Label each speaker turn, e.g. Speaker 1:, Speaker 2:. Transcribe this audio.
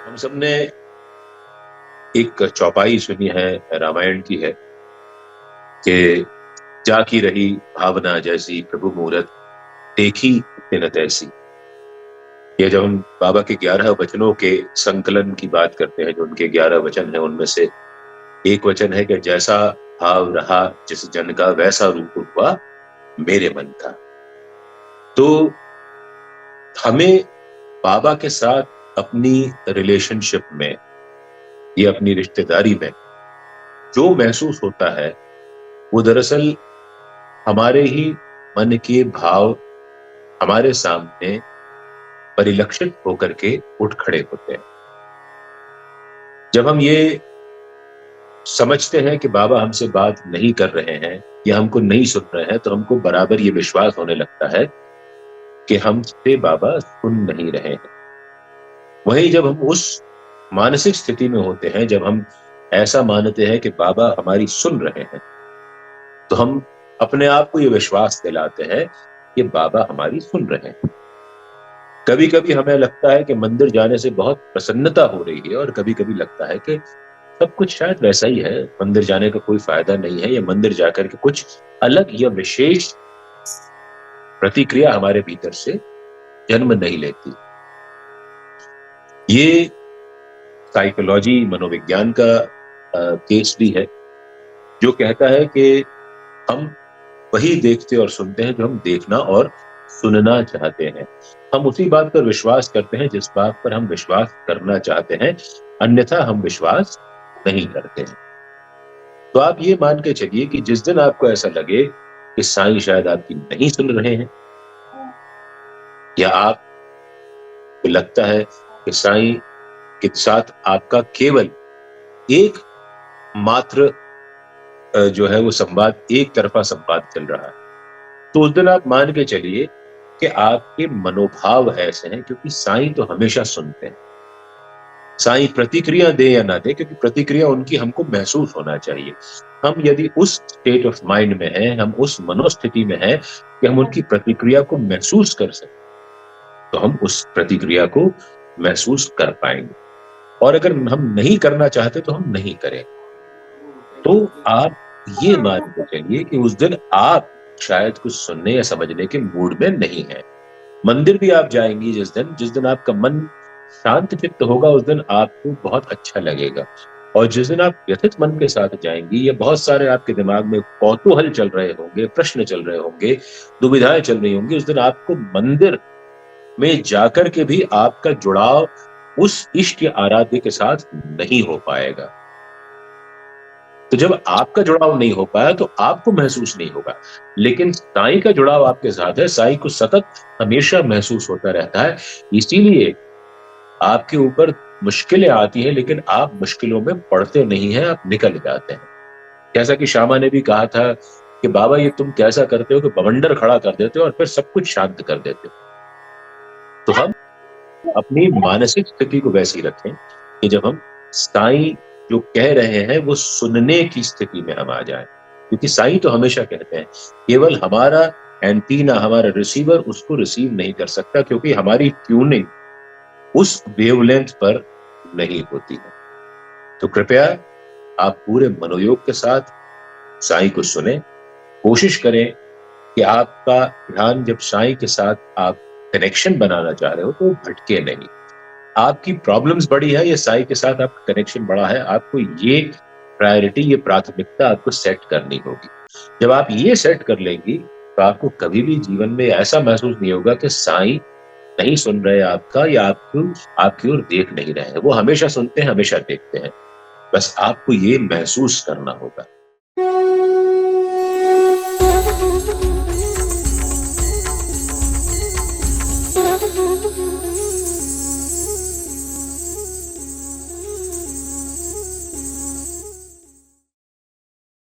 Speaker 1: हम सबने एक चौपाई सुनी है, रामायण की है कि जाकी रही भावना जैसी प्रभु मूरत देखी तिन तैसी। ये जब हम बाबा के 11 वचनों के संकलन की बात करते हैं, जो उनके 11 वचन हैं, उनमें से एक वचन है कि जैसा भाव रहा जिस जन का वैसा रूप हुआ मेरे मन का। तो हमें बाबा के साथ अपनी रिलेशनशिप में या अपनी रिश्तेदारी में जो महसूस होता है वो दरअसल हमारे ही मन के भाव हमारे सामने परिलक्षित होकर के उठ खड़े होते हैं। जब हम ये समझते हैं कि बाबा हमसे बात नहीं कर रहे हैं या हमको नहीं सुन रहे हैं, तो हमको बराबर ये विश्वास होने लगता है कि हमसे बाबा सुन नहीं रहे हैं। वहीं जब हम उस मानसिक स्थिति में होते हैं, जब हम ऐसा मानते हैं कि बाबा हमारी सुन रहे हैं, तो हम अपने आप को ये विश्वास दिलाते हैं कि बाबा हमारी सुन रहे हैं। कभी कभी हमें लगता है कि मंदिर जाने से बहुत प्रसन्नता हो रही है, और कभी कभी लगता है कि सब कुछ शायद वैसा ही है, मंदिर जाने का कोई फायदा नहीं है, या मंदिर जाकर के कुछ अलग या विशेष प्रतिक्रिया हमारे भीतर से जन्म नहीं लेती। ये साइकोलॉजी, मनोविज्ञान का केस भी है, जो कहता है कि हम वही देखते और सुनते हैं जो हम देखना और सुनना चाहते हैं। हम उसी बात पर विश्वास करते हैं जिस बात पर हम विश्वास करना चाहते हैं, अन्यथा हम विश्वास नहीं करते हैं। तो आप ये मान के चलिए कि जिस दिन आपको ऐसा लगे कि साईं शायद आपकी नहीं सुन रहे हैं, या आपको लगता है कि साईं के साथ आपका केवल एक मात्र जो है वो संवाद, एक तरफा संवाद चल रहा है, तो उस दिन आप मान के चलिए कि आपके मनोभाव ऐसे हैं, क्योंकि साईं तो हमेशा सुनते हैं। साईं प्रतिक्रिया दे या ना दे, क्योंकि प्रतिक्रिया उनकी हमको महसूस होना चाहिए। हम यदि उस स्टेट ऑफ माइंड में हैं, हम उस मनोस्थिति में हैं कि हम उनकी प्रतिक्रिया को महसूस कर सकें, तो हम उस प्रतिक्रिया को महसूस कर पाएंगे। और अगर हम नहीं करना चाहते तो हम नहीं करें। तो आप ये मान के चलिए कि उस दिन आप शायद कुछ सुनने या समझने के मूड में नहीं है। मंदिर भी आप जाएंगी जिस दिन आपका मन शांत चित्त होगा, उस दिन आपको बहुत अच्छा लगेगा। और जिस दिन आप व्यथित मन के साथ जाएंगी, या बहुत सारे आपके दिमाग में कौतूहल चल रहे होंगे, प्रश्न चल रहे होंगे, दुविधाएं चल रही होंगी, उस दिन आपको मंदिर में जाकर के भी आपका जुड़ाव उस इष्ट या आराध्य के साथ नहीं हो पाएगा। तो जब आपका जुड़ाव नहीं हो पाया तो आपको महसूस नहीं होगा, लेकिन साईं का जुड़ाव आपके साथ है। साईं को सतत हमेशा महसूस होता रहता है। इसीलिए आपके ऊपर मुश्किलें आती हैं, लेकिन आप मुश्किलों में पड़ते नहीं हैं, आप निकल जाते हैं। जैसा कि श्यामा ने भी कहा था कि बाबा ये तुम कैसा करते हो कि बवंडर खड़ा कर देते हो और फिर सब कुछ शांत कर देते हो। तो हम अपनी मानसिक स्थिति को वैसी रखें कि जब हम साईं जो कह रहे हैं वो सुनने की स्थिति में हम आ जाएं, क्योंकि साईं तो हमेशा कहते हैं, केवल हमारा एंटीना, हमारा रिसीवर उसको रिसीव नहीं कर सकता, क्योंकि हमारी ट्यूनिंग उस वेवलेंथ पर नहीं होती है। तो कृपया आप पूरे मनोयोग के साथ साईं को सुने। कोशिश करें कि आपका ध्यान जब साईं के साथ आप कनेक्शन बनाना चाह रहे हो तो भटके नहीं। आपकी प्रॉब्लम्स बड़ी है या साईं के साथ आपका कनेक्शन बड़ा है, आपको ये प्रायोरिटी, ये प्राथमिकता आपको सेट करनी होगी। जब आप ये सेट कर लेंगी तो आपको कभी भी जीवन में ऐसा महसूस नहीं होगा कि साईं नहीं सुन रहे आपका, या आपकी ओर देख नहीं रहे हैं। वो हमेशा सुनते हैं, हमेशा देखते हैं। बस आपको ये महसूस करना होगा।